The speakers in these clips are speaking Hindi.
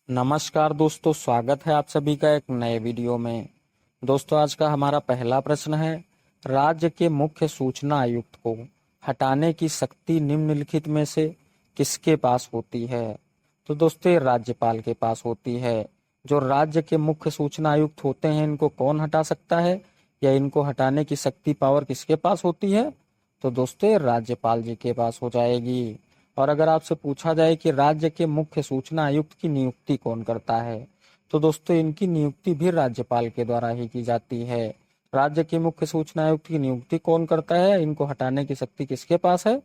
नमस्कार दोस्तों, स्वागत है आप सभी का एक नए वीडियो में। दोस्तों, आज का हमारा पहला प्रश्न है, राज्य के मुख्य सूचना आयुक्त को हटाने की शक्ति निम्नलिखित में से किसके पास होती है? तो दोस्तों, ये राज्यपाल के पास होती है। जो राज्य के मुख्य सूचना आयुक्त होते हैं, इनको कौन हटा सकता है या इनको हटाने की शक्ति पावर किसके पास होती है? तो दोस्तों, ये राज्यपाल जी के पास हो जाएगी। और अगर आपसे पूछा जाए कि राज्य के मुख्य सूचना आयुक्त की नियुक्ति कौन करता है, तो दोस्तों इनकी नियुक्ति भी राज्यपाल के द्वारा ही की जाती है। राज्य के मुख्य सूचना आयुक्त की नियुक्ति कौन करता है, इनको हटाने की शक्ति किसके पास है?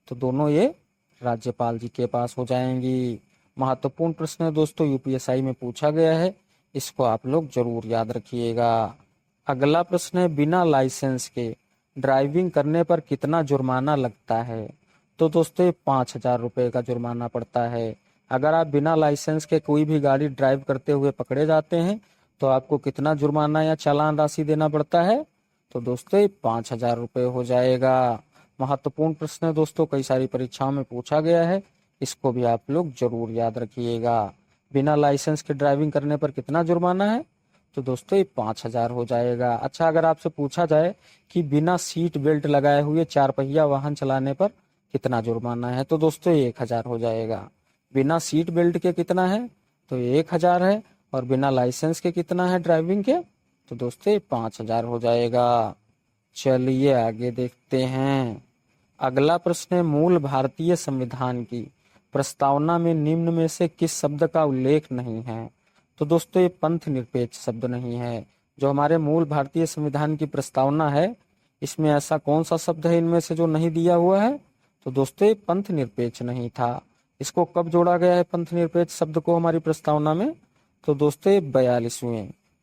तो दोनों ये राज्यपाल जी के पास हो जाएंगी। महत्वपूर्ण प्रश्न है दोस्तों, यूपीएससी में पूछा गया है, इसको आप लोग जरूर याद रखिएगा। अगला प्रश्न है, बिना लाइसेंस के ड्राइविंग करने पर कितना जुर्माना लगता है? तो दोस्तों, ये 5,000 रुपये का जुर्माना पड़ता है। अगर आप बिना लाइसेंस के कोई भी गाड़ी ड्राइव करते हुए पकड़े जाते हैं तो आपको कितना जुर्माना या चालान राशि देना पड़ता है? तो दोस्तों, 5,000 रुपये हो जाएगा। महत्वपूर्ण प्रश्न है दोस्तों, कई सारी परीक्षाओं में पूछा गया है, इसको भी आप लोग जरूर याद रखिएगा। बिना लाइसेंस के ड्राइविंग करने पर कितना जुर्माना है? तो दोस्तों, ये 5,000 हो जाएगा। अच्छा, अगर आपसे पूछा जाए कि बिना सीट बेल्ट लगाए हुए 4 पहिया वाहन चलाने पर कितना जुर्माना है, तो दोस्तों 1,000 हो जाएगा। बिना सीट बेल्ट के कितना है? तो 1,000 है। और बिना लाइसेंस के कितना है ड्राइविंग के? तो दोस्तों 5,000 हो जाएगा। चलिए आगे देखते हैं। अगला प्रश्न है, मूल भारतीय संविधान की प्रस्तावना में निम्न में से किस शब्द का उल्लेख नहीं है? तो दोस्तों, ये पंथ निरपेक्ष शब्द नहीं है। जो हमारे मूल भारतीय संविधान की प्रस्तावना है, इसमें ऐसा कौन सा शब्द है इनमें से जो नहीं दिया हुआ है? तो दोस्तों, ये पंथ निरपेक्ष नहीं था। इसको कब जोड़ा गया है पंथ निरपेक्ष शब्द को हमारी प्रस्तावना में? तो दोस्तों,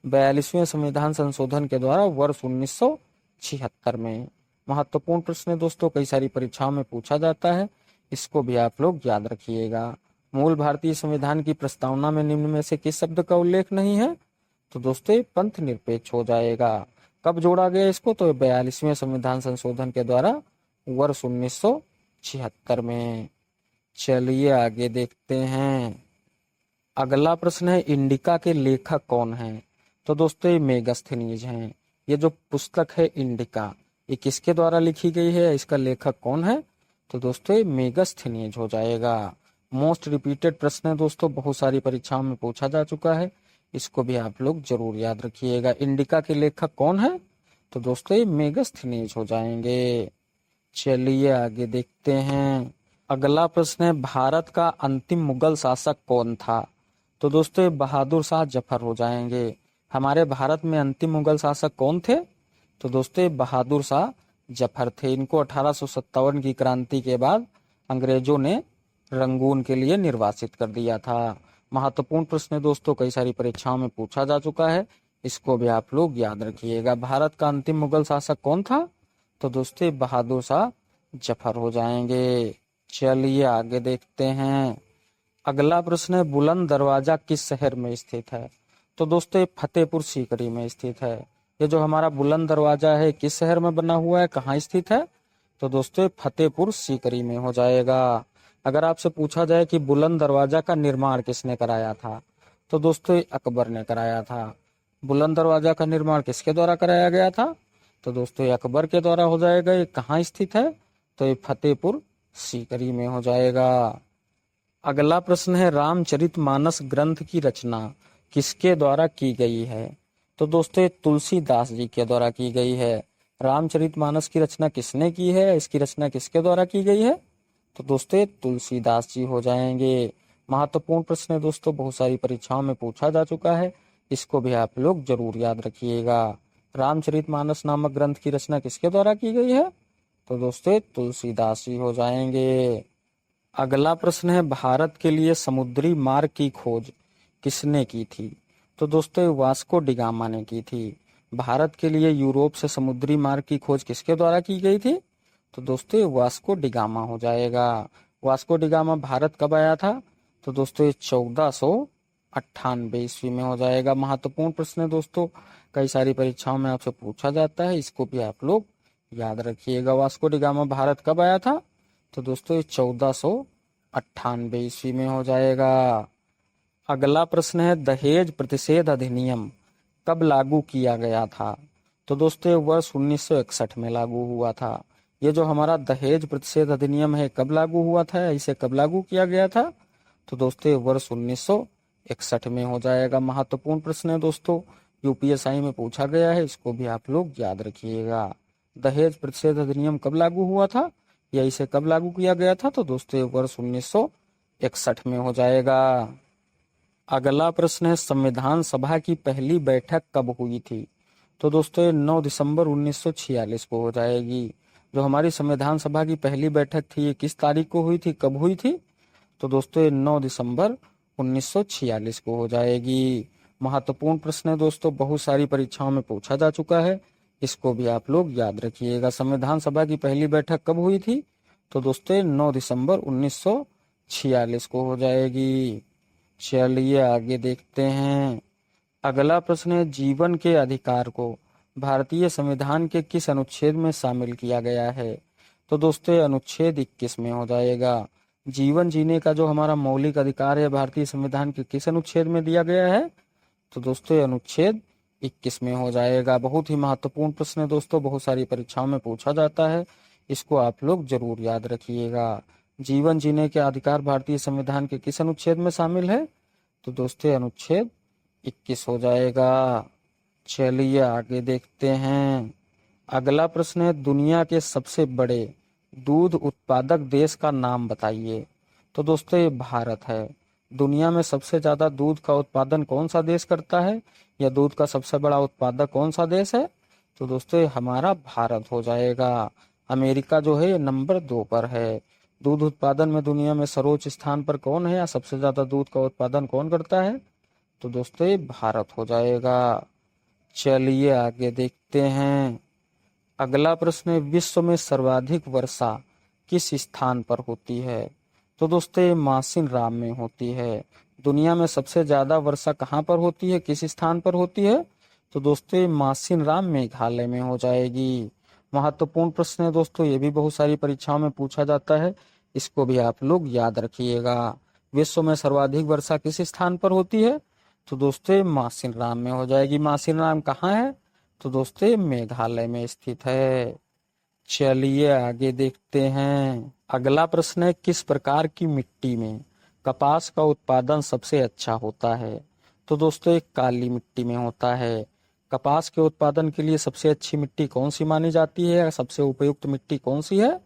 42वें संविधान संशोधन के द्वारा वर्ष 1976 में। महत्वपूर्ण प्रश्न है दोस्तों, कई सारी परीक्षाओं में पूछा जाता है, इसको भी आप लोग याद रखिएगा। मूल भारतीय संविधान की प्रस्तावना में निम्न में से किस शब्द का उल्लेख नहीं है? तो दोस्तों, ये पंथ निरपेक्ष हो जाएगा। कब जोड़ा गया इसको? तो 42वें संविधान संशोधन के द्वारा वर्ष 1976 में। चलिए आगे देखते हैं। अगला प्रश्न है, इंडिका के लेखक कौन हैं? तो दोस्तों, ये मेगास्थनीज हैं। ये जो पुस्तक है इंडिका, ये किसके द्वारा लिखी गई है, इसका लेखक कौन है? तो दोस्तों, ये मेगास्थनीज हो जाएगा। मोस्ट रिपीटेड प्रश्न है दोस्तों, बहुत सारी परीक्षाओं में पूछा जा चुका है, इसको भी आप लोग जरूर याद रखिएगा। इंडिका के लेखक कौन है? तो दोस्तों, ये मेगास्थनीज हो जाएंगे। चलिए आगे देखते हैं। अगला प्रश्न है, भारत का अंतिम मुगल शासक कौन था? तो दोस्तों, ये बहादुर शाह जफर हो जाएंगे। हमारे भारत में अंतिम मुगल शासक कौन थे? तो दोस्तों, ये बहादुर शाह जफर थे। इनको 1857 की क्रांति के बाद अंग्रेजों ने रंगून के लिए निर्वासित कर दिया था। महत्वपूर्ण प्रश्न है दोस्तों, कई सारी परीक्षाओं में पूछा जा चुका है, इसको भी आप लोग याद रखिएगा। भारत का अंतिम मुगल शासक कौन था? तो दोस्तों, बहादुर शाह जफर हो जाएंगे। चलिए आगे देखते हैं। अगला प्रश्न है, बुलंद दरवाजा किस शहर में स्थित है? तो दोस्तों, ये फतेहपुर सीकरी में स्थित है। ये जो हमारा बुलंद दरवाजा है, किस शहर में बना हुआ है, कहाँ स्थित है? तो दोस्तों, ये फतेहपुर सीकरी में हो जाएगा। अगर आपसे पूछा जाए कि बुलंद दरवाजा का निर्माण किसने कराया था, तो दोस्तों, ये अकबर ने कराया था। बुलंद दरवाजा का निर्माण किसके द्वारा कराया गया था? तो दोस्तों, ये अकबर के द्वारा हो जाएगा। ये कहाँ स्थित है? तो ये फतेहपुर सीकरी में हो जाएगा। अगला प्रश्न है, रामचरितमानस ग्रंथ की रचना किसके द्वारा की गई है? तो दोस्तों, ये तुलसीदास जी के द्वारा की गई है। रामचरितमानस की रचना किसने की है, इसकी रचना किसके द्वारा की गई है? तो दोस्तों, ये तुलसीदास जी हो जाएंगे। महत्वपूर्ण प्रश्न है दोस्तों, बहुत सारी परीक्षाओं में पूछा जा चुका है, इसको भी आप लोग जरूर याद रखिएगा। रामचरितमानस नामक ग्रंथ की रचना किसके द्वारा की गई है? तो दोस्तों, ये तुलसीदास जी हो जाएंगे। अगला प्रश्न है, भारत के लिए समुद्री मार्ग की खोज किसने की थी? तो दोस्तों, वास्को डिगामा ने की थी। भारत के लिए यूरोप से समुद्री मार्ग की खोज किसके द्वारा की गई थी? तो दोस्तों, वास्को डिगामा हो जाएगा। वास्को डिगामा भारत कब आया था? तो दोस्तों, ये 1498 ईस्वी में हो जाएगा। महत्वपूर्ण प्रश्न है दोस्तों, कई सारी परीक्षाओं में आपसे पूछा जाता है, इसको भी आप लोग याद रखिएगा। वास्को डिगामा भारत कब आया था? तो दोस्तों, ये 1498 ईस्वी में हो जाएगा। अगला प्रश्न है, दहेज प्रतिषेध अधिनियम कब लागू किया गया था? तो दोस्तों ये वर्ष 1961 में लागू हुआ था। ये जो हमारा दहेज प्रतिषेध अधिनियम है कब लागू हुआ था, इसे कब लागू किया गया था? तो दोस्तों ये वर्ष 1961 में हो जाएगा। महत्वपूर्ण प्रश्न है दोस्तों, यूपीएसआई में पूछा गया है, इसको भी आप लोग याद रखिएगा। दहेज प्रतिषेध अधिनियम कब लागू हुआ था या इसे कब लागू किया गया था? तो दोस्तों ये वर्ष 1961 में हो जाएगा। अगला प्रश्न है, संविधान सभा की पहली बैठक कब हुई थी? तो दोस्तों ये 9 दिसंबर 1946 को हो जाएगी। जो हमारी संविधान सभा की पहली बैठक थी ये किस तारीख को हुई थी, कब हुई थी? तो दोस्तों ये 9 दिसंबर 1946 को हो जाएगी। महत्वपूर्ण प्रश्न है दोस्तों, बहुत सारी परीक्षाओं में पूछा जा चुका है, इसको भी आप लोग याद रखिएगा। संविधान सभा की पहली बैठक कब हुई थी? तो दोस्तों 9 दिसंबर 1946 को हो जाएगी। चलिए आगे देखते हैं। अगला प्रश्न है, जीवन के अधिकार को भारतीय संविधान के किस अनुच्छेद में शामिल किया गया है? तो दोस्तों अनुच्छेद 21 में हो जाएगा। जीवन जीने का जो हमारा मौलिक अधिकार है भारतीय संविधान के किस अनुच्छेद में दिया गया है? तो दोस्तों अनुच्छेद 21 में हो जाएगा। बहुत ही महत्वपूर्ण प्रश्न है दोस्तों, बहुत सारी परीक्षाओं में पूछा जाता है, इसको आप लोग जरूर याद रखिएगा। जीवन जीने के अधिकार भारतीय संविधान के किस अनुच्छेद में शामिल है? तो दोस्तों अनुच्छेद 21 हो जाएगा। चलिए आगे देखते हैं। अगला प्रश्न है, दुनिया के सबसे बड़े दूध उत्पादक देश का नाम बताइए। तो दोस्तों ये भारत है। दुनिया में सबसे ज्यादा दूध का उत्पादन कौन सा देश करता है या दूध का सबसे बड़ा उत्पादक कौन सा देश है? तो दोस्तों ये हमारा भारत हो जाएगा। अमेरिका जो है ये नंबर 2 पर है। दूध उत्पादन में दुनिया में सर्वोच्च स्थान पर कौन है या सबसे ज्यादा दूध का उत्पादन कौन करता है? तो दोस्तों ये भारत हो जाएगा। चलिए आगे देखते हैं। अगला प्रश्न है, विश्व में सर्वाधिक वर्षा किस स्थान पर होती है? तो दोस्तों ये मासिन राम में होती है। दुनिया में सबसे ज्यादा वर्षा कहाँ पर होती है, किस स्थान पर होती है? तो दोस्तों ये मासिन राम मेघालय में हो जाएगी। महत्वपूर्ण प्रश्न है दोस्तों, ये भी बहुत सारी परीक्षाओं में पूछा जाता है, इसको भी आप लोग याद रखिएगा। विश्व में सर्वाधिक वर्षा किस स्थान पर होती है? तो दोस्तों मासिन राम में हो जाएगी। मासिन राम कहाँ है? तो दोस्तों मेघालय में स्थित है। चलिए आगे देखते हैं। अगला प्रश्न है, किस प्रकार की मिट्टी में कपास का उत्पादन सबसे अच्छा होता है? तो दोस्तों एक काली मिट्टी में होता है। कपास के उत्पादन के लिए सबसे अच्छी मिट्टी कौन सी मानी जाती है, सबसे उपयुक्त मिट्टी कौन सी है?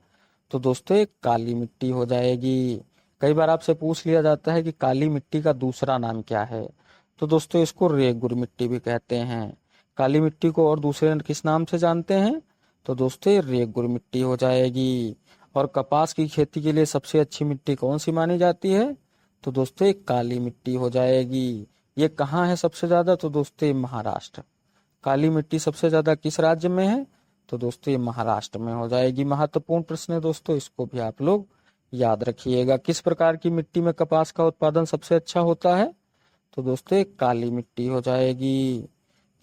तो दोस्तों एक काली मिट्टी हो जाएगी। कई बार आपसे पूछ लिया जाता है कि काली मिट्टी का दूसरा नाम क्या है? तो दोस्तों इसको रेगुर मिट्टी भी कहते हैं। काली मिट्टी को और दूसरे किस नाम से जानते हैं? तो दोस्तों ये रेगुर मिट्टी हो जाएगी। और कपास की खेती के लिए सबसे अच्छी मिट्टी कौन सी मानी जाती है? तो दोस्तों ये काली मिट्टी हो जाएगी। ये कहाँ है सबसे ज्यादा? तो दोस्तों ये महाराष्ट्र। काली मिट्टी सबसे ज्यादा किस राज्य में है? तो दोस्तों ये महाराष्ट्र में हो जाएगी। महत्वपूर्ण प्रश्न है दोस्तों, इसको भी आप लोग याद रखिएगा। किस प्रकार की मिट्टी में कपास का उत्पादन सबसे अच्छा होता है? तो दोस्तों ये काली मिट्टी हो जाएगी।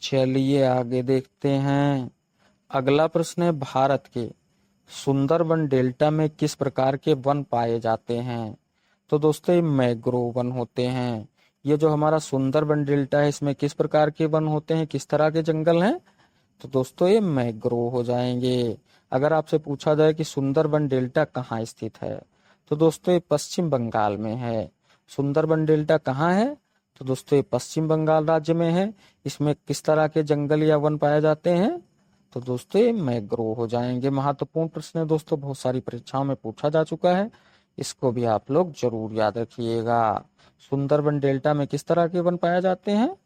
चलिए आगे देखते हैं। अगला प्रश्न है, भारत के सुंदरबन डेल्टा में किस प्रकार के वन पाए जाते हैं? तो दोस्तों ये मैंग्रोव वन होते हैं। ये जो हमारा सुंदरबन डेल्टा है इसमें किस प्रकार के वन होते हैं, किस तरह के जंगल हैं? तो दोस्तों ये मैंग्रोव हो जाएंगे। अगर आपसे पूछा जाए कि सुंदरबन डेल्टा कहाँ स्थित है, तो दोस्तों ये पश्चिम बंगाल में है। सुंदरबन डेल्टा कहाँ है? तो दोस्तों ये पश्चिम बंगाल राज्य में है। इसमें किस तरह के जंगल या वन पाए जाते हैं? तो दोस्तों ये मैंग्रोव हो जाएंगे। महत्वपूर्ण प्रश्न है दोस्तों, बहुत सारी परीक्षाओं में पूछा जा चुका है, इसको भी आप लोग जरूर याद रखिएगा। सुंदरबन डेल्टा में किस तरह के वन पाए जाते हैं?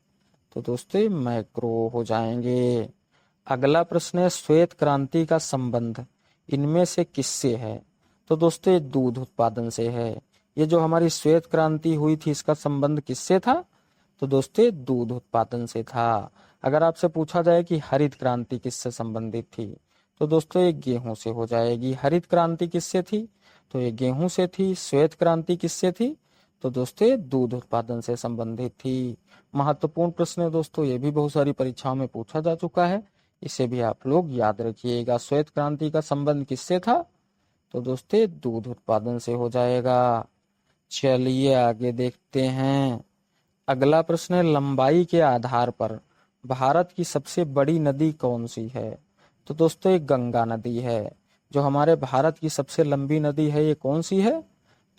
तो दोस्तों ये मैंग्रोव हो जाएंगे। अगला प्रश्न है, श्वेत क्रांति का संबंध इनमें से किससे है? तो दोस्तों ये दूध उत्पादन से है। ये जो हमारी श्वेत क्रांति हुई थी इसका संबंध किससे था? तो दोस्तों ये दूध उत्पादन से था। अगर आपसे पूछा जाए कि हरित क्रांति किससे संबंधित थी, तो दोस्तों ये गेहूं से हो जाएगी। हरित क्रांति किससे थी? तो ये गेहूं से थी। श्वेत क्रांति किससे थी? तो दोस्तों ये दूध उत्पादन से संबंधित थी। महत्वपूर्ण प्रश्न है दोस्तों, ये भी बहुत सारी परीक्षाओं में पूछा जा चुका है, इसे भी आप लोग याद रखिएगा। श्वेत क्रांति का संबंध किससे था? तो दोस्तों दूध उत्पादन से हो जाएगा। चलिए आगे देखते हैं। अगला प्रश्न है, लंबाई के आधार पर भारत की सबसे बड़ी नदी कौन सी है? तो दोस्तों ये गंगा नदी है। जो हमारे भारत की सबसे लंबी नदी है ये कौन सी है?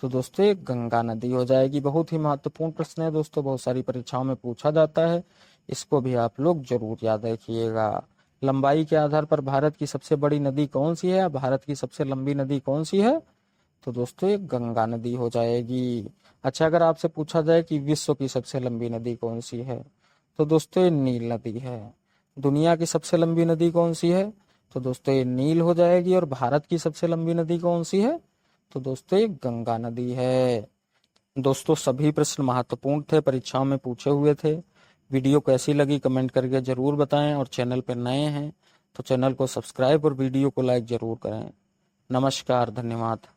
तो दोस्तों ये गंगा नदी हो जाएगी। बहुत ही महत्वपूर्ण प्रश्न है दोस्तों, बहुत सारी परीक्षाओं में पूछा जाता है, इसको भी आप लोग जरूर याद रखिएगा। लंबाई के आधार पर भारत की सबसे बड़ी नदी कौन सी है, भारत की सबसे लंबी नदी कौन सी है? तो दोस्तों ये गंगा नदी हो जाएगी। अच्छा, अगर आपसे पूछा जाए कि विश्व की सबसे लंबी नदी कौन सी है, तो दोस्तों ये नील नदी है। दुनिया की सबसे लंबी नदी कौन सी है? तो दोस्तों ये नील हो जाएगी। और भारत की सबसे लंबी नदी कौन सी है? तो दोस्तों ये गंगा नदी है। दोस्तों सभी प्रश्न महत्वपूर्ण थे, परीक्षाओं में पूछे हुए थे। वीडियो कैसी लगी कमेंट करके जरूर बताएं, और चैनल पर नए हैं तो चैनल को सब्सक्राइब और वीडियो को लाइक जरूर करें। नमस्कार, धन्यवाद।